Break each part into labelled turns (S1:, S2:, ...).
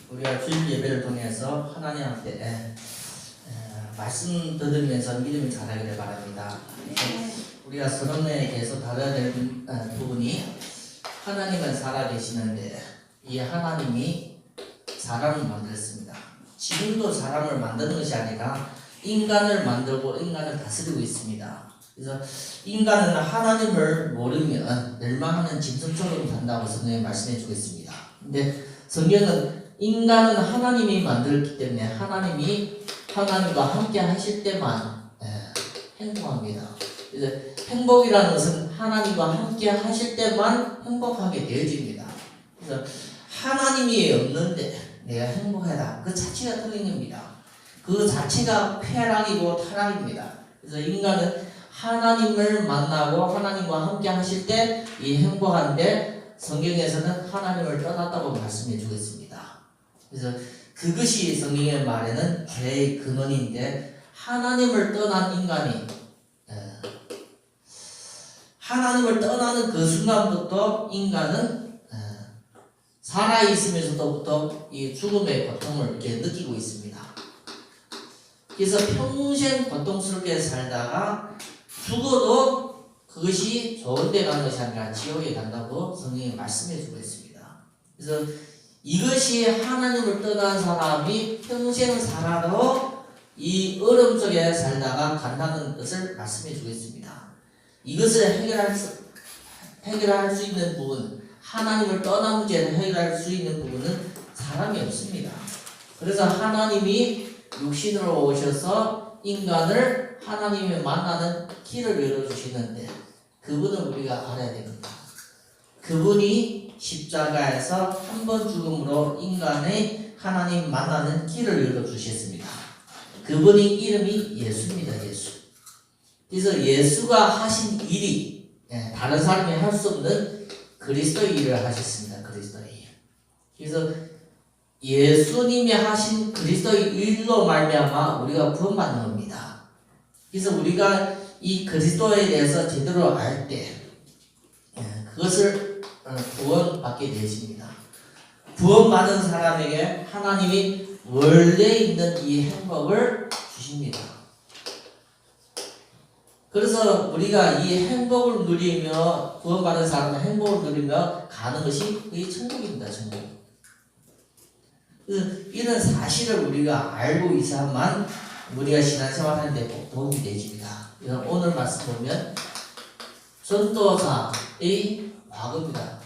S1: 우리가 주일 예배를 통해서 하나님 앞에 말씀 들으면서 믿음이 자라기를 바랍니다. 우리가 서론에게서 다뤄야 될 부분이 하나님은 살아계시는데 이 하나님이 사람을 만들었습니다. 지금도 사람을 만드는 것이 아니라 인간을 만들고 인간을 다스리고 있습니다. 그래서 인간은 하나님을 모르면 멸망하는 짐승처럼 산다고 성경에 말씀해 주고 있습니다. 근데 성경은 인간은 하나님이 만들었기 때문에 하나님이 하나님과 함께 하실 때만 행복합니다. 그래서 행복이라는 것은 하나님과 함께 하실 때만 행복하게 되어집니다. 그래서 하나님이 없는데 내가 행복하다. 그 자체가 틀린 겁니다. 그 자체가 쾌락이고 타락입니다. 그래서 인간은 하나님을 만나고 하나님과 함께 하실 때 이 행복한데 성경에서는 하나님을 떠났다고 말씀해 주고 있습니다. 그래서 그것이 성경의 말에는 죄의 근원인데 하나님을 떠난 인간이 하나님을 떠나는 그 순간부터 인간은 살아있으면서부터 이 죽음의 고통을 이렇게 느끼고 있습니다. 그래서 평생 고통스럽게 살다가 죽어도 그것이 좋은 데 가는 것이 아니라 지옥에 간다고 성경이 말씀해 주고 있습니다. 그래서 이것이 하나님을 떠난 사람이 평생 살아도 이 어려움 속에 살다가 간다는 것을 말씀해 주고 있습니다. 이것을 해결할 수 있는 부분, 하나님을 떠난 문제를 해결할 수 있는 부분은 사람이 없습니다. 그래서 하나님이 육신으로 오셔서 인간을 하나님이 만나는 길을 열어주시는데 그분을 우리가 알아야 됩니다. 그분이 십자가에서 한 번 죽음으로 인간의 하나님 만나는 길을 열어주셨습니다. 그분의 이름이 예수입니다. 예수. 그래서 예수가 하신 일이 다른 사람이 할 수 없는 그리스도의 일을 하셨습니다. 그리스도의 일. 그래서 예수님이 하신 그리스도의 일로 말미암아 우리가 구원받는 겁니다. 그래서 우리가 이 그리스도에 대해서 제대로 알 때 그것을 구원받게 되십니다. 구원받은 사람에게 하나님이 원래 있는 이 행복을 주십니다. 그래서 우리가 이 행복을 누리며 구원받은 사람은 행복을 누리며 가는 것이 이 천국입니다. 천국. 이런 사실을 우리가 알고 있어야만 우리가 신앙생활 하는데 꼭 도움이 되집니다. 오늘 말씀 보면 전도사의 과거입니다.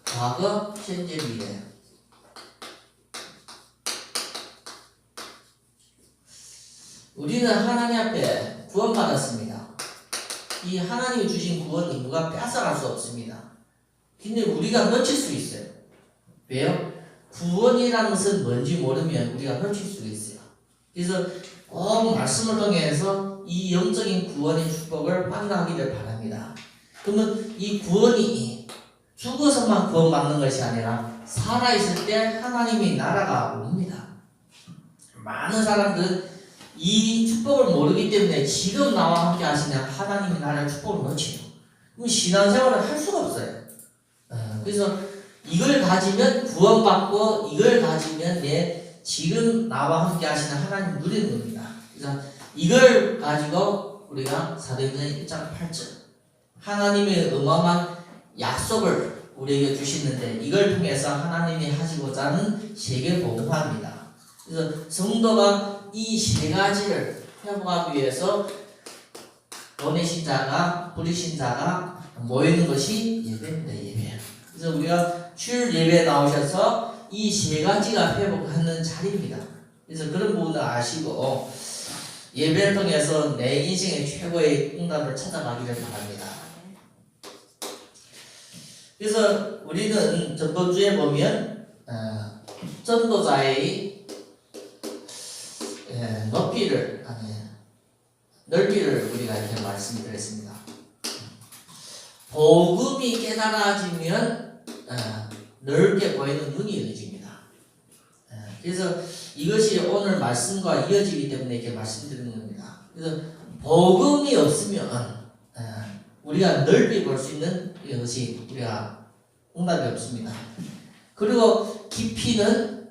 S1: 과거, 현재, 미래. 우리는 하나님 앞에 구원받았습니다. 이 하나님이 주신 구원은 누가 뺏어갈 수 없습니다. 근데 우리가 놓칠 수 있어요. 왜요? 구원이라는 것은 뭔지 모르면 우리가 놓칠 수 있어요. 그래서 꼭 말씀을 통해서 이 영적인 구원의 축복을 확인하기를 바랍니다. 그러면 이 구원이 죽어서만 구원받는 것이 아니라 살아있을 때 하나님의 나라가 옵니다. 많은 사람들은 이 축복을 모르기 때문에 지금 나와 함께 하시는 하나님의 나라의 축복을 놓치죠. 그럼 신앙생활을 할 수가 없어요. 그래서 이걸 가지면 구원받고 이걸 가지면 지금 나와 함께 하시는 하나님 누리는 겁니다. 그래서 이걸 가지고 우리가 사도행전 1장 8절 하나님의 어마어마한 약속을 우리에게 주시는데 이걸 통해서 하나님이 하시고자 하는 세계복음화입니다. 그래서 성도가 이 세 가지를 회복하기 위해서 보내신 자가 부르신 자가 모이는 것이 예배입니다. 예배. 그래서 우리가 주일 예배에 나오셔서 이 세 가지가 회복하는 자리입니다. 그래서 그런 부분을 아시고 예배를 통해서 내 인생의 최고의 응답을 찾아가기를 바랍니다. 그래서 우리는 전번주에 보면 전도자의 넓이를 우리가 이렇게 말씀드렸습니다. 복음이 깨달아지면 넓게 보이는 눈이 열려집니다. 그래서 이것이 오늘 말씀과 이어지기 때문에 이렇게 말씀드리는 겁니다. 그래서 복음이 없으면 우리가 넓이 볼 수 있는 것이 우리가 응답이 없습니다. 그리고 깊이는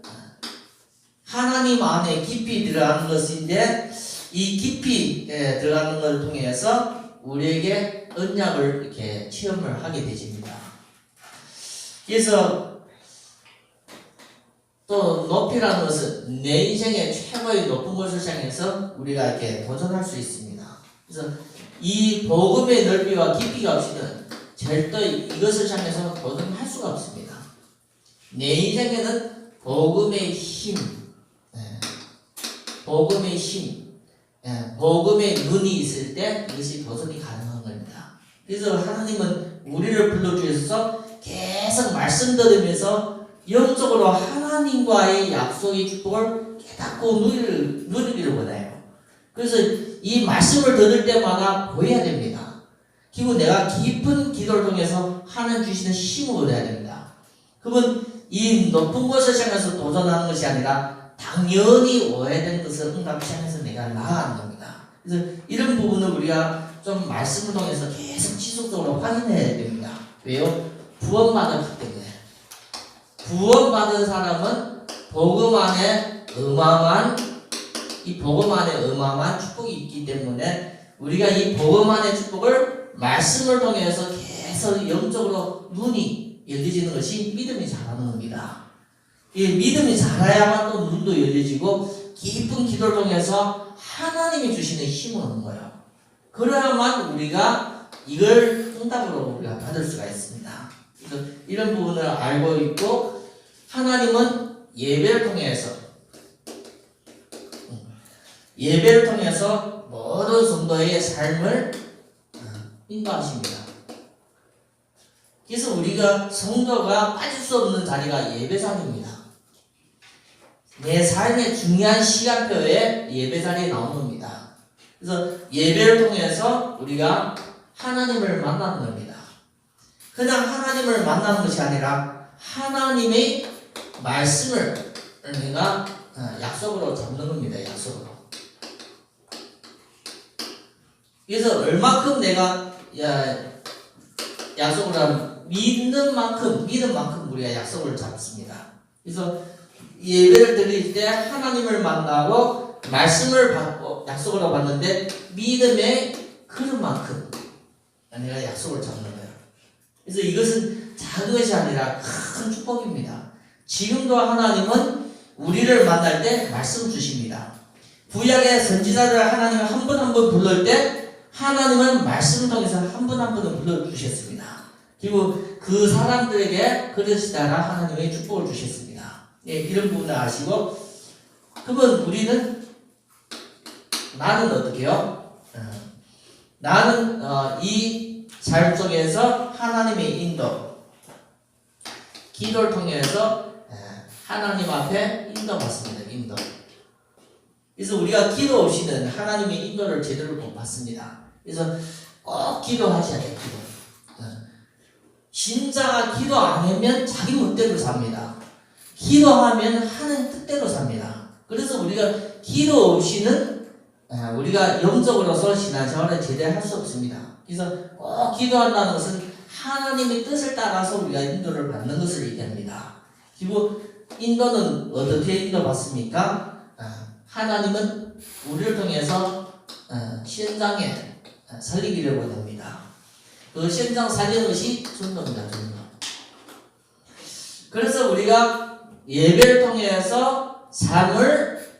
S1: 하나님 안에 깊이 들어가는 것인데 이 깊이에 들어가는 것을 통해서 우리에게 언약을 이렇게 체험을 하게 되십니다. 그래서 또 높이라는 것은 내 인생의 최고의 높은 것을 향해서 우리가 이렇게 도전할 수 있습니다. 그래서 이 복음의 넓이와 깊이가 없이는 절대 이것을 향해서 도전할 수가 없습니다. 내 인생에는 복음의 힘, 복음의 힘, 복음의 눈이 있을 때 이것이 도전이 가능한 겁니다. 그래서 하나님은 우리를 불러주셔서 계속 말씀 들으면서 영적으로 하나님과의 약속의 축복을 깨닫고 누리기를 원해요. 그래서 이 말씀을 들을 때마다 보여야 됩니다. 그리고 내가 깊은 기도를 통해서 하나님 주시는 힘을 얻어야 됩니다. 그러면 이 높은 것을 향해서 도전하는 것이 아니라 당연히 오해된 것을 응답치 않아서 내가 나아가는 겁니다. 그래서 이런 부분을 우리가 좀 말씀을 통해서 계속 지속적으로 확인해야 됩니다. 왜요? 구원받았기 때문에. 구원받은 사람은 복음 안에 어마어마한 축복이 있기 때문에 우리가 이 복음 안의 축복을 말씀을 통해서 계속 영적으로 눈이 열려지는 것이 믿음이 자라는 겁니다. 이 믿음이 자라야만 또 눈도 열려지고 깊은 기도를 통해서 하나님이 주시는 힘을 얻는 거예요. 그래야만 우리가 이걸 응답으로 우리가 받을 수가 있습니다. 그래서 이런 부분을 알고 있고 하나님은 예배를 통해서 모든 성도의 삶을 인도하십니다. 그래서 우리가 성도가 빠질 수 없는 자리가 예배자리입니다. 내 삶의 중요한 시간표에 예배자리에 나오는 겁니다. 그래서 예배를 통해서 우리가 하나님을 만나는 겁니다. 그냥 하나님을 만나는 것이 아니라 하나님의 말씀을 내가 약속으로 잡는 겁니다. 약속으로. 그래서 얼마큼 내가 약속을 하면 믿는 만큼 우리가 약속을 잡습니다. 그래서 예배를 드릴 때 하나님을 만나고 말씀을 받고 약속을 받는데 믿음의 그릇만큼 내가 약속을 잡는 거예요. 그래서 이것은 작은 것이 아니라 큰 축복입니다. 지금도 하나님은 우리를 만날 때 말씀 주십니다. 구약의 선지자들 하나님은 한 분 한 분 부를 때 하나님은 말씀을 통해서 한 분 한 분을 불러주셨습니다. 그리고 그 사람들에게 그릇이 따라 하나님의 축복을 주셨습니다. 이런 부분을 아시고 그러면 우리는 나는 어떻게 해요? 나는 이 삶 속에서 하나님의 인도 기도를 통해서 하나님 앞에 인도받습니다. 인도. 그래서 우리가 기도 없이는 하나님의 인도를 제대로 못 받습니다. 그래서 꼭 기도하셔야 돼요. 기도. 신자가 기도 안 하면 자기 멋대로 삽니다. 기도하면 하는 뜻대로 삽니다. 그래서 우리가 기도 없이는 우리가 영적으로서 신앙생활을 제대로 할 수 없습니다. 그래서 꼭 기도한다는 것은 하나님의 뜻을 따라서 우리가 인도를 받는 것을 얘기합니다. 그리고 인도는 어떻게 인도받습니까? 하나님은 우리를 통해서 현장에 살리기를 원합니다. 그 현장 살리는 것이 전도입니다. 전도. 그래서 우리가 예배를 통해서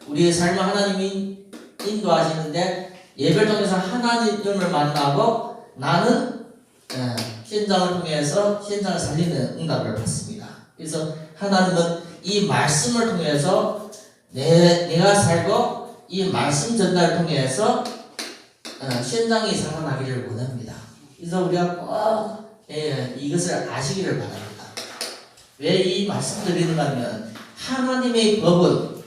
S1: 우리의 삶을 하나님이 인도하시는데 예배를 통해서 하나님을 만나고 나는 현장을 통해서 현장을 살리는 응답을 받습니다. 그래서 하나님은 이 말씀을 통해서 내가 살고 이 말씀 전달을 통해서 현장이 살아나기를 원합니다. 그래서 우리가 꼭 이것을 아시기를 바랍니다. 왜 이 말씀 드리는가 하면 하나님의 법은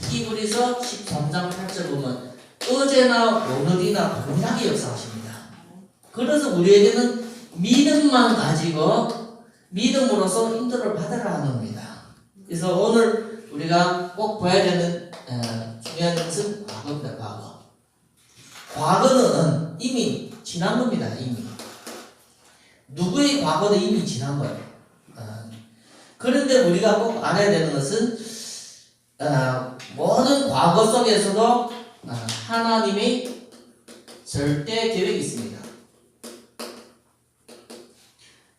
S1: 히브리서 13장 8절 보면 어제나 오늘이나 동일하게 역사하십니다. 그래서 우리에게는 믿음만 가지고 믿음으로서 인도를 받으라 하는 겁니다. 그래서 오늘 우리가 꼭 봐야 되는 중요한 것은 과거입니다. 과거. 과거는 이미 지난 겁니다. 이미. 누구의 과거도 이미 지난 거예요. 그런데 우리가 꼭 알아야 되는 것은 모든 과거 속에서도 하나님의 절대 계획이 있습니다.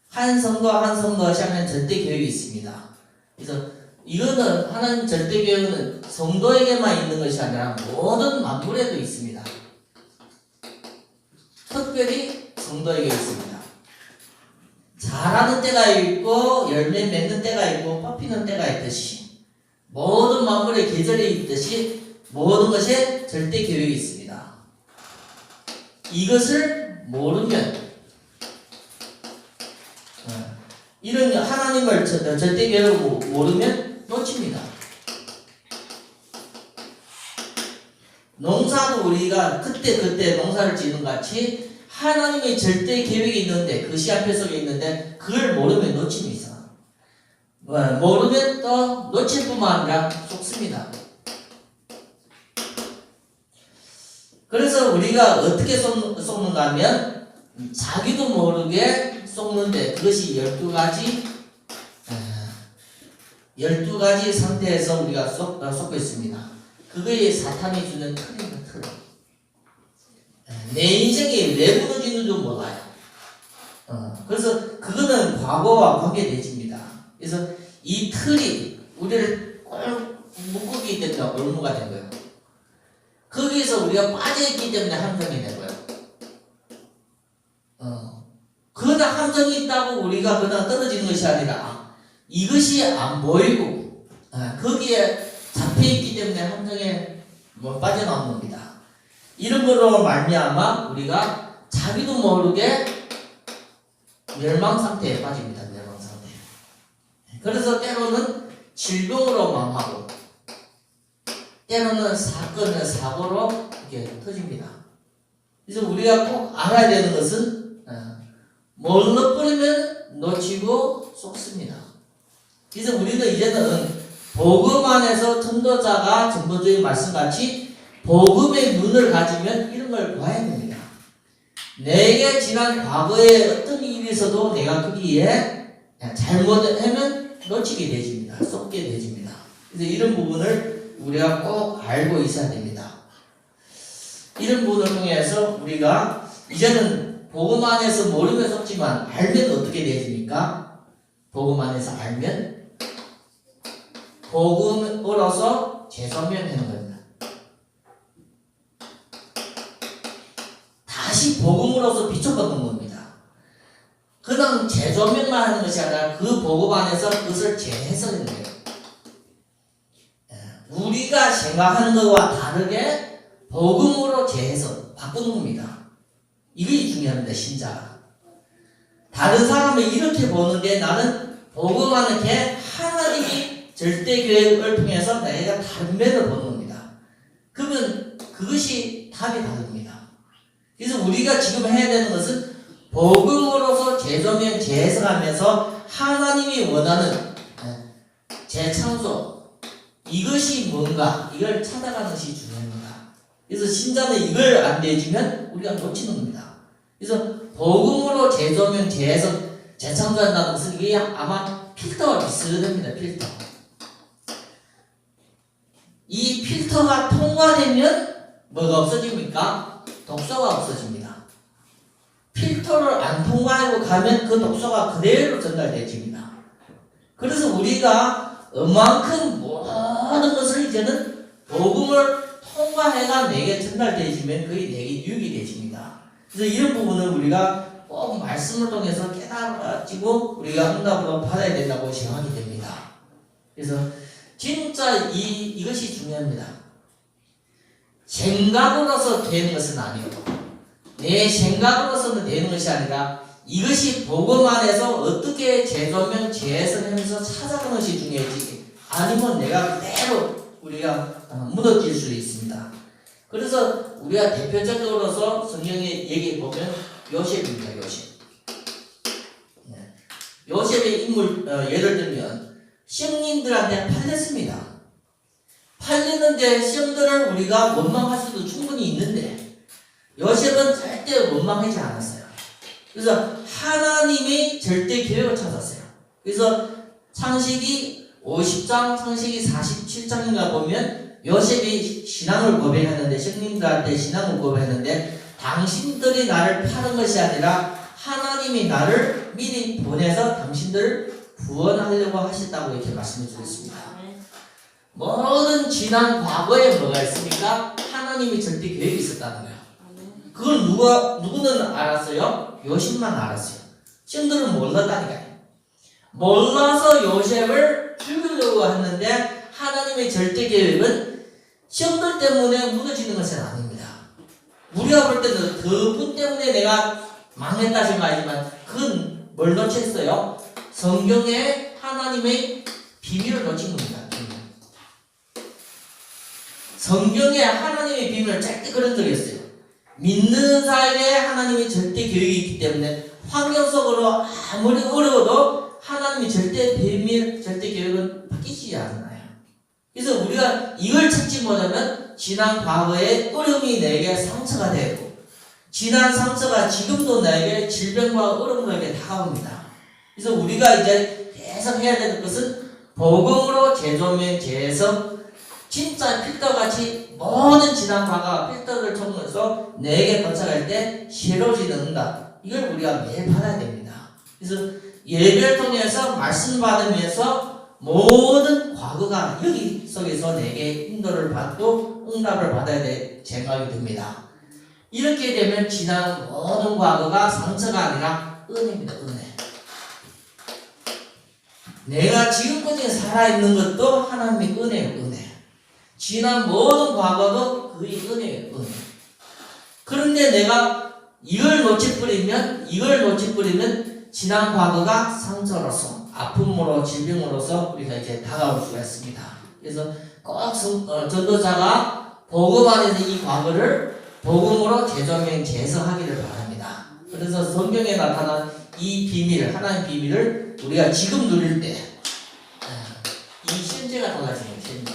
S1: 한 성도 한 성도 시작하는 절대 계획이 있습니다. 그래서 이거는 하나님 절대 계획은 성도에게만 있는 것이 아니라 모든 만물에도 있습니다. 특별히 성도에게 있습니다. 자라는 때가 있고 열매 맺는 때가 있고 뽑히는 때가 있듯이 모든 만물의 계절이 있듯이 모든 것에 절대 계획이 있습니다. 이것을 모르면 이런 하나님을 절대 계획을 모르면 놓칩니다. 농사도 우리가 그때 농사를 지는 같이 하나님의 절대 계획이 있는데 그 시간표 속에 있는데 그걸 모르면 놓칩니다. 모르면 또 놓칠 뿐만 아니라 속습니다. 그래서 우리가 어떻게 속는가 하면 자기도 모르게 속는데 그것이 12가지 상태에서 우리가 속고 있습니다. 그거에 사탄이 주는 틀입니다. 틀. 내 인생이 왜 무너지는 줄 몰라요. 그래서 그거는 과거와 관계되집니다. 그래서 이 틀이 우리를 꼭 묶기 때문에 올무가 된 거예요. 거기에서 우리가 빠져있기 때문에 함정이 된 거예요. 그러나 함정이 있다고 우리가 그냥 떨어지는 것이 아니라 이것이 안 보이고 거기에 잡혀있기 때문에 함정에 빠져나오는 겁니다. 이런 거로 말미암아 우리가 자기도 모르게 멸망 상태에 빠집니다. 멸망 상태. 그래서 때로는 질병으로 망하고 때로는 사고로 이렇게 터집니다. 그래서 우리가 꼭 알아야 되는 것은 몰라버리면 놓치고 속습니다. 그래서 우리는 이제는 복음 안에서 전도자가 전도주의 말씀같이 복음의 눈을 가지면 이런 걸 봐야 됩니다. 내게 지난 과거에 어떤 일이 있어도 내가 거기에 잘못하면 놓치게 되집니다. 속게 되집니다. 그래서 이런 부분을 우리가 꼭 알고 있어야 됩니다. 이런 부분을 통해서 우리가 이제는 복음 안에서 모르면 속지만 알면 어떻게 되십니까? 복음 안에서 알면 복음으로서 재선명하는 겁니다. 다시 복음으로서 비춰보는 겁니다. 그냥 재조명만 하는 것이 아니라 그 복음 안에서 그것을 재해석하는 거예요. 우리가 생각하는 것과 다르게 복음으로 재해석, 바꾸는 겁니다. 이게 중요합니다. 신자가. 다른 사람을 이렇게 보는데 나는 복음 안에 게 하나님이 절대 계획을 통해서 내가 다른 면을 보는 겁니다. 그러면 그것이 답이 다릅니다. 그래서 우리가 지금 해야 되는 것은 복음으로서 재조명, 재해석하면서 하나님이 원하는 재창조 이것이 뭔가 이걸 찾아가는 것이 중요합니다. 그래서 신자는 이걸 안 내주면 우리가 놓치는 겁니다. 그래서 복음으로 재조명, 재해석, 재창조한다는 것은 이게 아마 필터와 비슷합니다. 필터. 이 필터가 통과되면 뭐가 없어집니까? 독소가 없어집니다. 필터를 안 통과하고 가면 그 독소가 그대로 전달되집니다. 그래서 우리가 얼만큼 모든 것을 이제는 복음을 통과해가 내게 전달되지면 그게 내게 유익이 되집니다. 그래서 이런 부분을 우리가 꼭 말씀을 통해서 깨달아지고 우리가 응답으로 받아야 된다고 생각이 됩니다. 그래서 진짜 이것이 중요합니다. 생각으로서 되는 것은 아니고 내 생각으로서는 되는 것이 아니라 이것이 복음 안에서 어떻게 재조명, 재해석하면서 찾아가는 것이 중요하지 아니면 내가 그대로 우리가 무너질 수 있습니다. 그래서 우리가 대표적으로서 성경에 얘기해 보면 요셉입니다. 요셉의 인물 예를 들면 시험님들한테 팔렸습니다. 팔리는데 시험들을 우리가 원망할 수도 충분히 있는데 요셉은 절대 원망하지 않았어요. 그래서 하나님의 절대 계획을 찾았어요. 그래서 창세기 50장, 창세기 47장인가 보면 요셉이 신앙을 고백했는데, 형님들한테 신앙을 고백했는데, 당신들이 나를 파는 것이 아니라 하나님이 나를 미리 보내서 당신들을 구원하려고 하셨다고 이렇게 말씀해 주셨습니다. 모든 지난 과거에 뭐가 있습니까? 하나님이 절대 계획이 있었다는 거예요. 그걸 누구는 알았어요? 요셉만 알았어요. 형들은 몰랐다니까요. 몰라서 요셉을 죽이려고 했는데 하나님의 절대 계획은 형들 때문에 무너지는 것은 아닙니다. 우리가 볼 때는 그분 때문에 내가 망했다 생각하지만 그건 뭘 놓쳤어요? 성경에 하나님의 비밀을 놓친 겁니다. 성경에 하나님의 비밀을 짧게 그런 적이 있어요. 믿는 자에게 하나님의 절대 계획이 있기 때문에 환경 속으로 아무리 어려워도 하나님의 절대 비밀, 절대 계획은 바뀌지 않아요. 그래서 우리가 이걸 찾지 못하면 지난 과거의 어려움이 내게 상처가 되고 지난 상처가 지금도 내게 질병과 어려움에게 다가옵니다. 그래서 우리가 이제 계속 해야 되는 것은 복음으로 재조명, 재해석, 진짜 필터같이 모든 지난 과거 필터를 통해서 내게 도착할 때 새로워지는 응답, 이걸 우리가 매일 받아야 됩니다. 그래서 예배를 통해서 말씀 받으면서 모든 과거가 여기 속에서 내게 인도를 받고 응답을 받아야 될 생각이 듭니다. 이렇게 되면 지난 모든 과거가 상처가 아니라 은혜입니다. 은혜. 내가 지금까지 살아있는 것도 하나님의 은혜예요. 은혜. 지난 모든 과거도 그의 은혜예요. 은혜. 그런데 내가 이걸 놓쳐버리면 지난 과거가 상처로서, 아픔으로, 질병으로서 우리가 이제 다가올 수가 있습니다. 그래서 꼭 전도자가 복음 안에서 이 과거를 복음으로 재조명, 재해석하기를 바랍니다. 그래서 성경에 나타난 이 비밀, 하나님의 비밀을 우리가 지금 누릴 때, 이 현재가 달라지는 현재.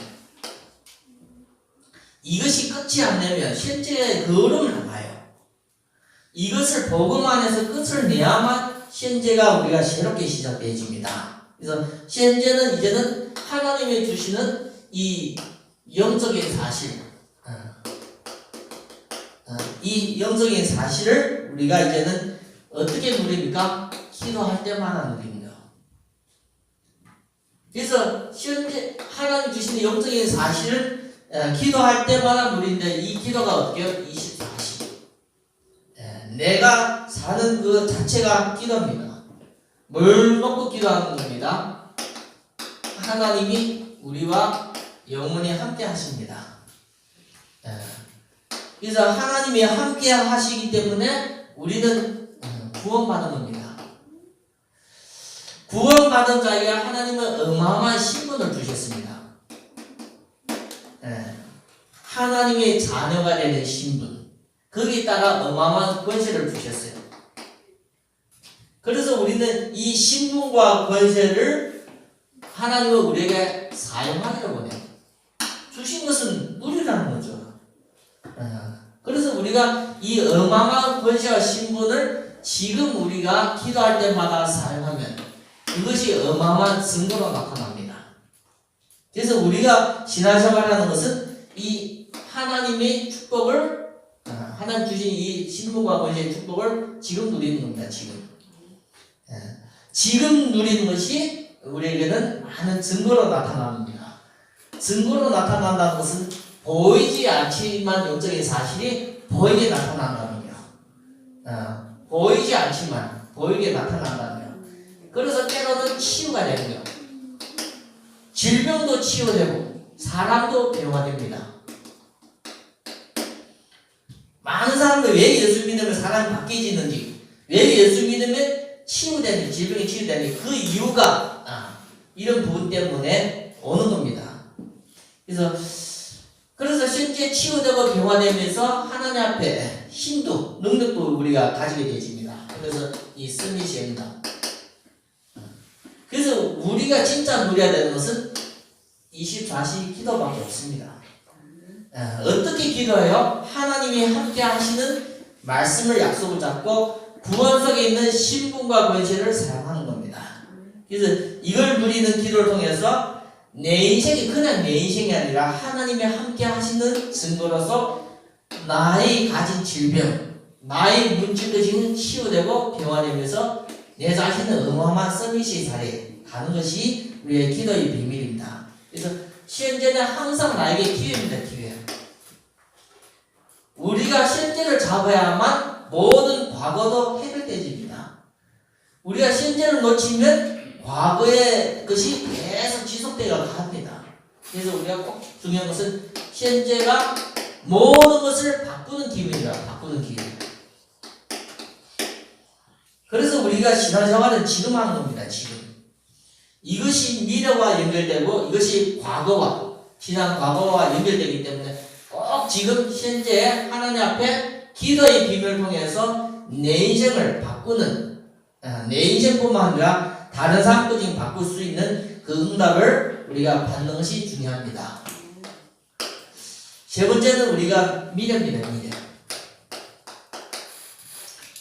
S1: 이것이 끝이 안 되면 현재의 걸음을 안 가요. 이것을 복음 안에서 끝을 내야만 현재가 우리가 새롭게 시작되어집니다. 그래서 현재는 이제는 하나님이 주시는 이 영적인 사실, 이 영적인 사실을 우리가 이제는 어떻게 누립니까? 기도할 때마다 누립니다. 그래서 현재 하나님 주시는 영적인 사실을 기도할 때마다 누리는데, 이 기도가 어떻게 해요? 24시. 내가 사는 그 자체가 기도입니다. 뭘 먹고 기도하는 겁니다? 하나님이 우리와 영원히 함께 하십니다. 그래서 하나님이 함께 하시기 때문에 우리는 구원받은 겁니다. 구원받은 자에게 하나님은 어마어마한 신분을 주셨습니다. 하나님의 자녀가 되는 신분, 거기에 따라 어마어마한 권세를 주셨어요. 그래서 우리는 이 신분과 권세를 하나님은 우리에게 사용하기를 원해요. 주신 것은 누리라는 거죠. 그래서 우리가 이 어마어마한 권세와 신분을 지금 우리가 기도할 때마다 사용하면 이것이 어마어마한 증거로 나타납니다. 그래서 우리가 신앙생활하는 것은 이 하나님의 축복을, 하나님 주신 이 신분과 권세의 축복을 지금 누리는 겁니다. 지금 누리는 것이 우리에게는 많은 증거로 나타납니다. 증거로 나타난다는 것은 보이지 않지만 영적인 사실이 보이게 나타난다는 거예요. 보이지 않지만 보이게 나타난다는 거예요. 그래서 때로는 치유가 되는 거예요. 질병도 치유되고 사람도 변화됩니다. 많은 사람들 왜 예수 믿으면 사람이 바뀌어지는지, 왜 예수 믿으면 치유되는지, 질병이 치유되는지, 그 이유가 이런 부분 때문에 오는 겁니다. 그래서 현재 치유되고 변화되면서 하나님 앞에 힘도, 능력도 우리가 가지게 되집니다. 그래서 이 승리시입니다. 그래서 우리가 진짜 누려야 되는 것은 24시 기도밖에 없습니다. 어떻게 기도해요? 하나님이 함께 하시는 말씀을 약속을 잡고 구원 속에 있는 신분과 권세를 사용하는 겁니다. 그래서 이걸 누리는 기도를 통해서 내 인생이 그냥 내 인생이 아니라 하나님이 함께 하시는 증거로서 나의 가진 질병, 나의 문제까지는 치유되고 평화되면서 내 자신은 어마어마한 서밋의 자리에 가는 것이 우리의 기도의 비밀입니다. 그래서 현재는 항상 나에게 기회입니다. 기회. 우리가 현재를 잡아야만 모든 과거도 해결되집니다. 우리가 현재를 놓치면 과거의 것이 계속 지속되어 갑니다. 그래서 우리가 꼭 중요한 것은 현재가 모든 것을 바꾸는 기회입니다. 바꾸는 기회. 그래서 우리가 신앙생활은 지금 하는 겁니다. 지금. 이것이 미래와 연결되고 이것이 과거와 지난 과거와 연결되기 때문에 꼭 지금 현재 하나님 앞에 기도의 비밀을 통해서 내 인생을 바꾸는 내 인생뿐만 아니라 다른 사람까지 바꿀 수 있는 그 응답을 우리가 받는 것이 중요합니다. 세 번째는 우리가 미래입니다. 미래.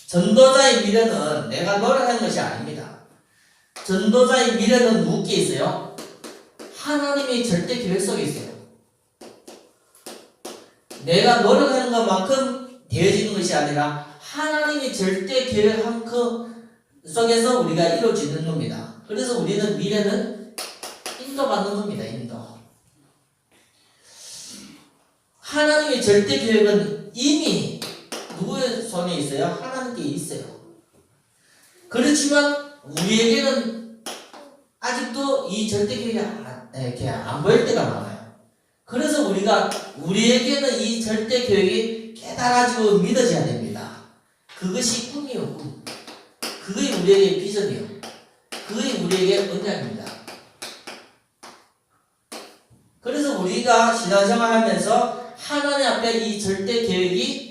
S1: 전도자의 미래는 내가 노력하는 것이 아닙니다. 전도자의 미래는 누구께 있어요? 하나님의 절대 계획 속에 있어요. 내가 노력하는 것만큼 되어지는 것이 아니라 하나님의 절대 계획 속에서 우리가 이루어지는 겁니다. 그래서 우리는 미래는 인도받는 겁니다. 인도. 하나님의 절대 계획은 이미 누구의 손에 있어요? 하나님께 있어요. 그렇지만 우리에게는 아직도 이 절대 계획이 이렇게 안 보일 때가 많아요. 그래서 우리에게는 이 절대 계획이 깨달아지고 믿어져야 됩니다. 그것이 꿈이요, 꿈. 그게 우리에게 비전이요. 그게 우리에게 언약입니다. 그래서 우리가 신앙생활 하면서 하나님 앞에 이 절대 계획이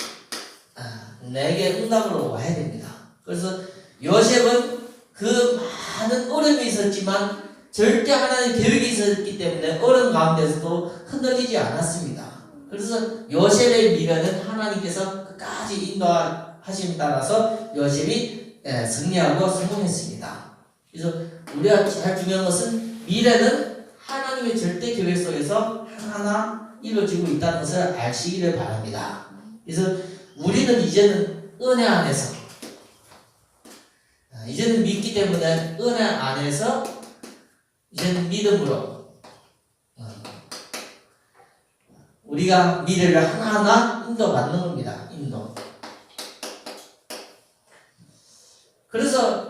S1: 내게 응답으로 와야 됩니다. 그래서 요셉은 그 많은 어려움이 있었지만 절대 하나님 계획이 있었기 때문에 어려움 가운데서도 흔들리지 않았습니다. 그래서 요셉의 미래는 하나님께서 끝까지 인도하심에 따라서 요셉이 승리하고 성공했습니다. 그래서 우리가 제일 중요한 것은 미래는 하나님의 절대 계획 속에서 하나하나 이루어지고 있다는 것을 아시기를 바랍니다. 그래서 우리는 이제는 은혜 안에서 이제는 믿기 때문에 은혜 안에서 이제는 믿음으로 우리가 미래를 하나하나 인도받는 겁니다. 인도. 그래서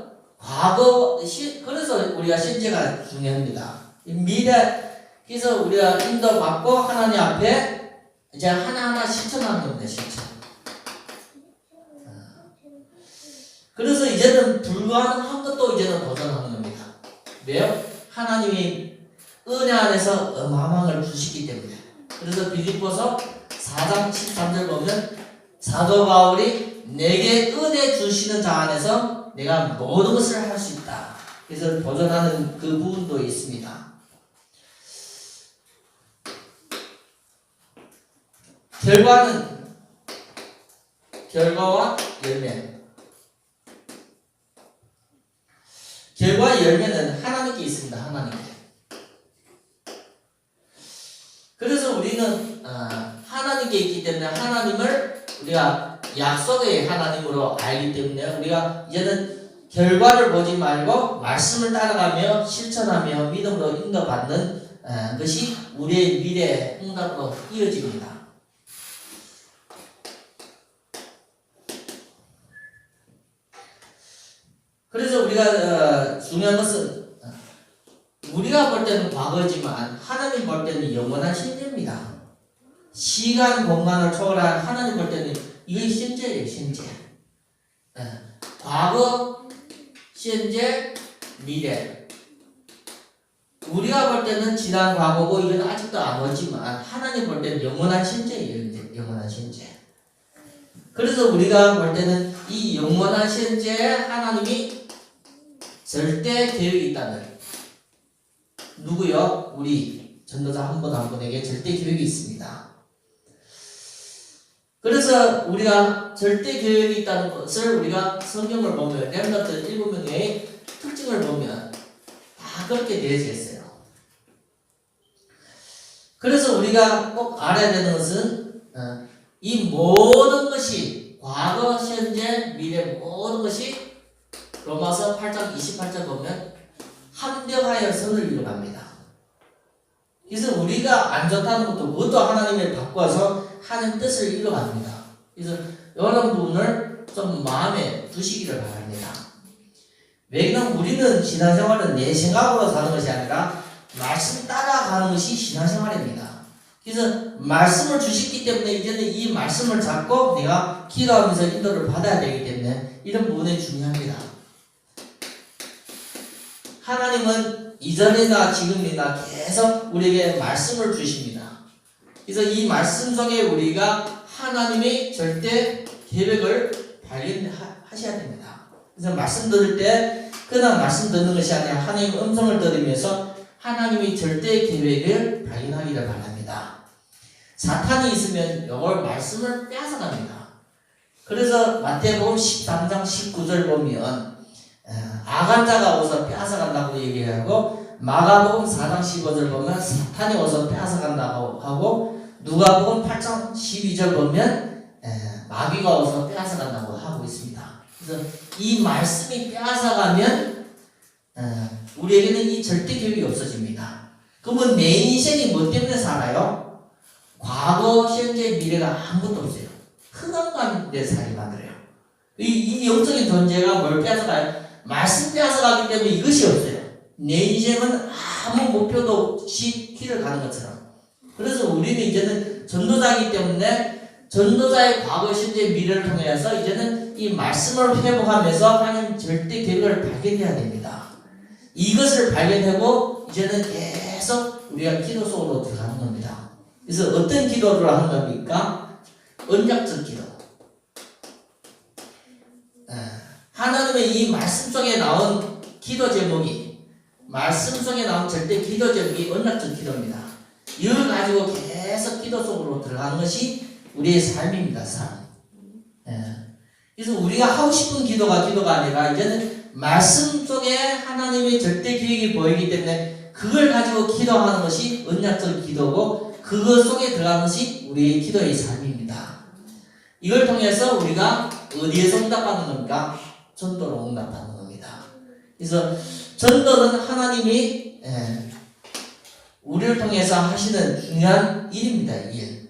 S1: 그래서 우리가 현재가 중요합니다. 그래서 우리가 인도받고 하나님 앞에 이제 하나하나 실천하는 겁니다. 실천. 그래서 이제는 불가능한 것도 이제는 도전하는 겁니다. 왜요? 하나님이 은혜 안에서 어마어마한 걸 주시기 때문에. 그래서 빌립보서 4장 13절 보면 사도 바울이 내게 은혜 주시는 자 안에서 내가 모든 것을 할 수 있다. 그래서 도전하는 그 부분도 있습니다. 결과와 열매. 결과의 열매는 하나님께 있습니다. 하나님께. 그래서 우리는 하나님께 있기 때문에 하나님을 우리가 약속의 하나님으로 알기 때문에 우리가 이제는 결과를 보지 말고 말씀을 따라가며 실천하며 믿음으로 인도받는 것이 우리의 미래의 응답으로 이어집니다. 그래서 우리가 중요한 것은 우리가 볼 때는 과거지만 하나님 볼 때는 영원한 현재입니다. 시간, 공간을 초월한 하나님 볼 때는 이게 현재예요. 현재. 과거, 현재, 미래. 우리가 볼 때는 지난 과거고 이건 아직도 안 오지만 하나님 볼 때는 영원한 현재예요. 영원한 현재. 그래서 우리가 볼 때는 이 영원한 현재에 하나님이 절대 계획이 있다는 누구요? 우리 전도자 한 분 한 분에게 절대 계획이 있습니다. 그래서 우리가 절대 계획이 있다는 것을 우리가 성경을 보면 렘넌트 7명의 특징을 보면 다 그렇게 되어져 있어요. 그래서 우리가 꼭 알아야 되는 것은 이 모든 것이 과거, 현재, 미래 모든 것이 로마서 8장 28절 보면 합력하여 선을 이루갑니다. 그래서 우리가 안 좋다는 것도 그것도 하나님의 바꿔서 하는 뜻을 이루갑니다. 그래서 이런 부분을 좀 마음에 두시기를 바랍니다. 왜냐하면 우리는 신앙생활은 내 생각으로 사는 것이 아니라 말씀 따라가는 것이 신앙생활입니다. 그래서 말씀을 주셨기 때문에 이제는 이 말씀을 잡고 내가 기도하면서 인도를 받아야 되기 때문에 이런 부분이 중요합니다. 하나님은 이전이나 지금이나 계속 우리에게 말씀을 주십니다. 그래서 이 말씀 속에 우리가 하나님의 절대 계획을 발견하셔야 됩니다. 그래서 말씀 들을 때 그냥 말씀 듣는 것이 아니라 하나님의 음성을 들으면서 하나님의 절대 계획을 발견하기를 바랍니다. 사탄이 있으면 이걸 말씀을 빼앗아갑니다. 그래서 마태복음 13장 19절 보면 아간자가 오서 빼앗아간다고 얘기하고 마가복음 4장 15절 보면 사탄이 오서 빼앗아간다고 하고 누가복음 8장 12절 보면 마귀가 오서 빼앗아간다고 하고 있습니다. 그래서 이 말씀이 빼앗아가면 우리에게는 이 절대 계획이 없어집니다. 그러면 내 인생이 뭐 때문에 살아요? 과거, 현재, 미래가 아무것도 없어요. 흥한만 내 살이 만들어요. 이 영적인 존재가 뭘 빼앗아가요? 말씀 빼앗아가기 때문에 이것이 없어요. 내 인생은 아무 목표도 없이 길을 가는 것처럼. 그래서 우리는 이제는 전도자이기 때문에 전도자의 과거, 현재, 미래를 통해서 이제는 이 말씀을 회복하면서 하나님 절대 계획을 발견해야 됩니다. 이것을 발견하고 이제는 계속 우리가 기도 속으로 들어가는 겁니다. 그래서 어떤 기도를 하는 겁니까? 언약적 기도. 하나님의 이 말씀 속에 나온 기도 제목이 말씀 속에 나온 절대 기도 제목이 언약적 기도입니다. 이걸 가지고 계속 기도 속으로 들어가는 것이 우리의 삶입니다. 삶. 그래서 우리가 하고 싶은 기도가 아니라 이제는 말씀 속에 하나님의 절대 계획이 보이기 때문에 그걸 가지고 기도하는 것이 언약적 기도고 그것 속에 들어가는 것이 우리의 기도의 삶입니다. 이걸 통해서 우리가 어디에서 응답받는 겁니까? 전도로 응답받는 겁니다. 그래서 전도는 하나님이 우리를 통해서 하시는 중요한 일입니다. 일.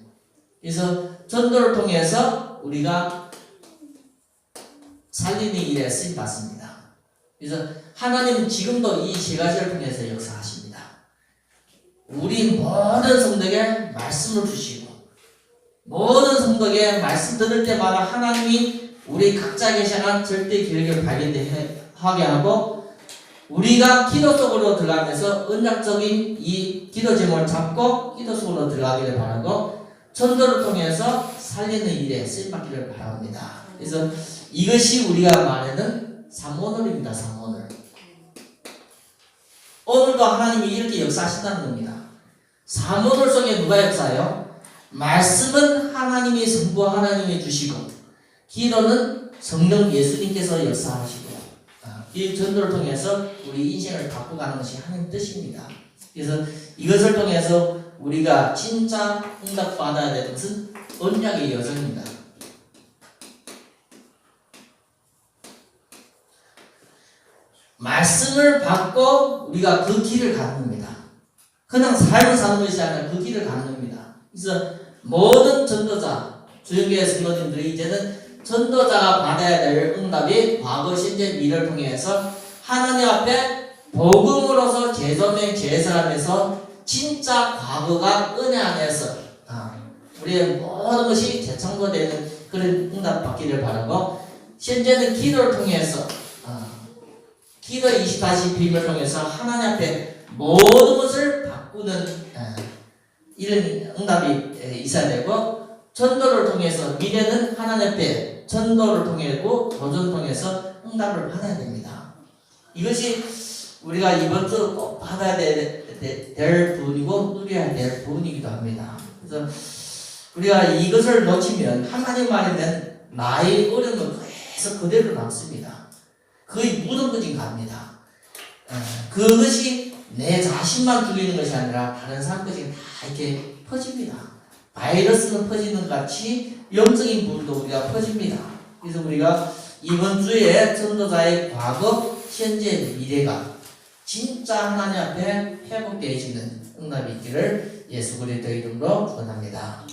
S1: 그래서 전도를 통해서 우리가 살리는 일에 쓰임받습니다. 그래서 하나님은 지금도 이 세 가지를 통해서 역사하십니다. 우리 모든 성도에게 말씀을 주시고 모든 성도에게 말씀 들을 때마다 하나님이 우리 각자에게 향한 절대 계획을 발견하게 하고 우리가 기도 속으로 들어가면서 언약적인 이 기도 제목을 잡고 기도 속으로 들어가기를 바라고 전도를 통해서 살리는 일에 쓰임받기를 바랍니다. 그래서 이것이 우리가 말하는 삼오늘입니다. 삼오늘. 오늘도 하나님이 이렇게 역사하신다는 겁니다. 삼오늘 속에 누가 역사해요? 말씀은 하나님이 선포 하나님이 주시고 기도는 성령 예수님께서 역사하시고 이 전도를 통해서 우리 인생을 바꿔가는 것이 하나님 뜻입니다. 그래서 이것을 통해서 우리가 진짜 응답받아야 되는 것은 언약의 여정입니다. 말씀을 받고 우리가 그 길을 가는 겁니다. 그냥 삶을 사는 것이 아니라 그 길을 가는 겁니다. 그래서 모든 전도자, 주영교회 성도님들이 이제는 전도자가 받아야 될 응답이 과거, 현재, 미래를 통해서 하나님 앞에 복음으로서 재조명, 재설하면서 진짜 과거가 은혜 안에서 우리의 모든 것이 재창조되는 그런 응답 받기를 바라고 현재는 기도를 통해서 기도 24시 비밀을 통해서 하나님 앞에 모든 것을 바꾸는 이런 응답이 있어야 되고 전도를 통해서 미래는 하나님 앞에 전도를 통해고 도전을 통해서 응답을 받아야 됩니다. 이것이 우리가 이번 주 꼭 받아야 될 부분이고 누려야 될 부분이기도 합니다. 그래서 우리가 이것을 놓치면 하나님 말에는 나의 어려움은 계속 그대로 남습니다. 거의 무덤까지 갑니다. 그것이 내 자신만 죽이는 것이 아니라 다른 사람까지 다 이렇게 퍼집니다. 바이러스는 퍼지는 것 같이 영적인 부분도 우리가 퍼집니다. 그래서 우리가 이번 주에 전도자의 과거, 현재, 미래가 진짜 하나님 앞에 회복되어지는 응답이 있기를 예수 그리스도의 이름으로 축원합니다.